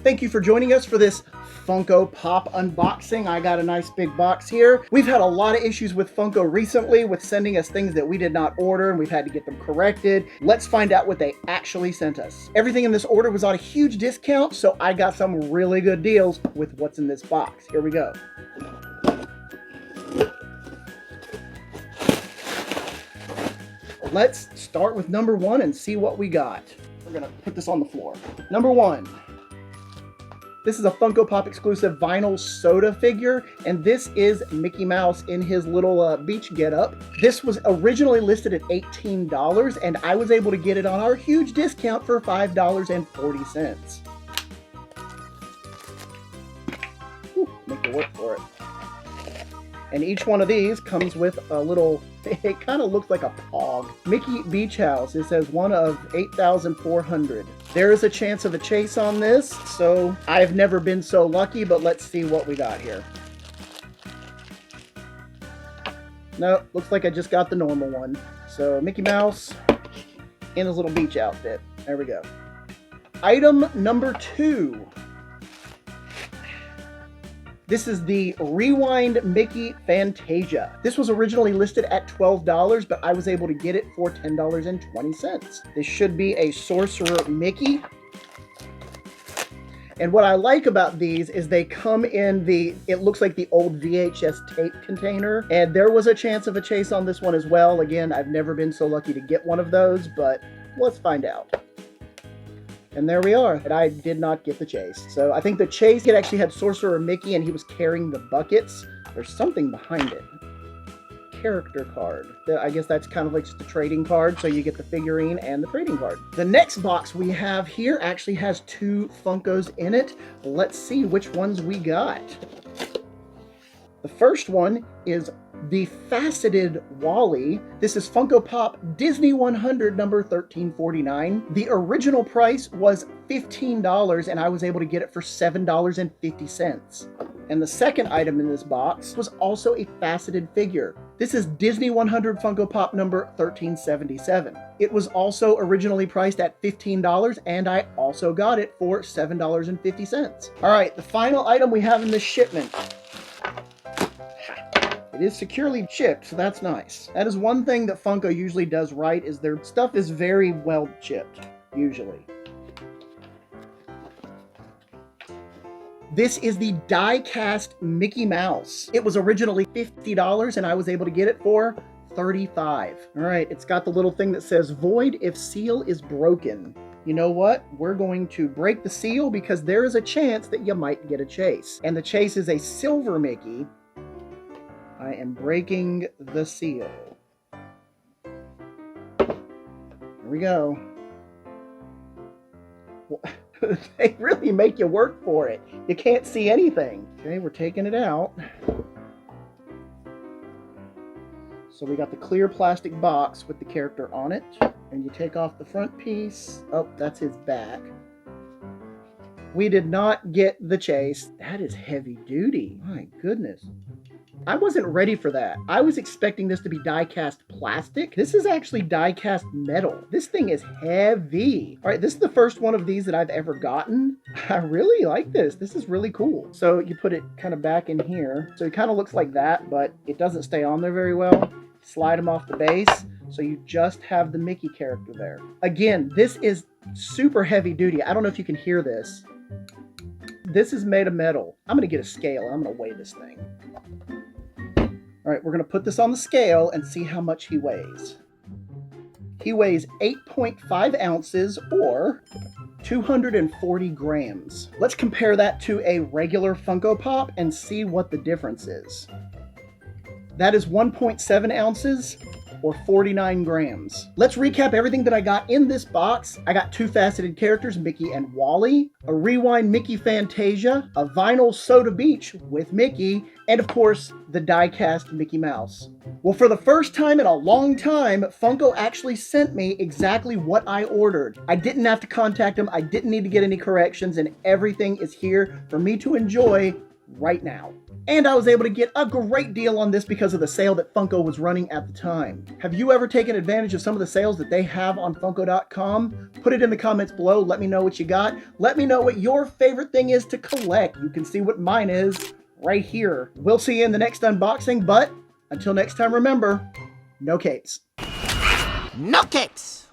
Thank you for joining us for this Funko Pop unboxing. I got a nice big box here. We've had a lot of issues with Funko recently with sending us things that we did not order, and we've had to get them corrected. Let's find out what they actually sent us. Everything in this order was on a huge discount, so I got some really good deals with what's in this box. Here we go. Let's start with number one and see what we got. We're gonna put this on the floor. Number one. This is a Funko Pop exclusive vinyl soda figure, and this is Mickey Mouse in his little beach getup. This was originally listed at $18, and I was able to get it on our huge discount for $5.40. Make it work for it. And each one of these comes with a little, it kind of looks like a pog. Mickey Beach House. It says one of 8,400. There is a chance of a chase on this, so I've never been so lucky, but let's see what we got here. No, looks like I just got the normal one. So Mickey Mouse in his little beach outfit. There we go. Item number two. This is the Rewind Mickey Fantasia. This was originally listed at $12, but I was able to get it for $10.20. This should be a Sorcerer Mickey. And what I like about these is they come in the, it looks like the old VHS tape container. And there was a chance of a chase on this one as well. Again, I've never been so lucky to get one of those, but let's find out. And there we are. And I did not get the chase. So I think the chase, it actually had Sorcerer Mickey and he was carrying the buckets. There's something behind it. Character card. I guess that's kind of like just a trading card. So you get the figurine and the trading card. The next box we have here actually has two Funkos in it. Let's see which ones we got. The first one is the Faceted Wally. This is Funko Pop Disney 100 number 1349. The original price was $15 and I was able to get it for $7.50. And the second item in this box was also a faceted figure. This is Disney 100 Funko Pop number 1377. It was also originally priced at $15 and I also got it for $7.50. All right, the final item we have in this shipment. It is securely chipped, so that's nice. That is one thing that Funko usually does right, is their stuff is very well chipped, usually. This is the die-cast Mickey Mouse. It was originally $50 and I was able to get it for $35. All right, it's got the little thing that says void if seal is broken. You know what? We're going to break the seal because there is a chance that you might get a chase. And the chase is a silver Mickey. I am breaking the seal. Here we go. They really make you work for it. You can't see anything. Okay, we're taking it out. So we got the clear plastic box with the character on it. And you take off the front piece. Oh, that's his back. We did not get the chase. That is heavy duty. My goodness. I wasn't ready for that. I was expecting this to be die-cast plastic. This is actually die-cast metal. This thing is heavy. All right, this is the first one of these that I've ever gotten. I really like this. This is really cool. So you put it kind of back in here. So it kind of looks like that, but it doesn't stay on there very well. Slide them off the base. So you just have the Mickey character there. Again, this is super heavy duty. I don't know if you can hear this. This is made of metal. I'm gonna get a scale. I'm gonna weigh this thing. All right, we're going to put this on the scale and see how much he weighs. He weighs 8.5 ounces or 240 grams. Let's compare that to a regular Funko Pop and see what the difference is. That is 1.7 ounces or 49 grams. Let's recap everything that I got in this box. I got two faceted characters, Mickey and Wally, a Rewind Mickey Fantasia, a vinyl soda beach with Mickey, and of course, the die-cast Mickey Mouse. Well, for the first time in a long time, Funko actually sent me exactly what I ordered. I didn't have to contact them, I didn't need to get any corrections, and everything is here for me to enjoy right now. And I was able to get a great deal on this because of the sale that Funko was running at the time. Have you ever taken advantage of some of the sales that they have on Funko.com? Put it in the comments below. Let me know what you got. Let me know what your favorite thing is to collect. You can see what mine is right here. We'll see you in the next unboxing, but until next time, remember, no capes. No capes!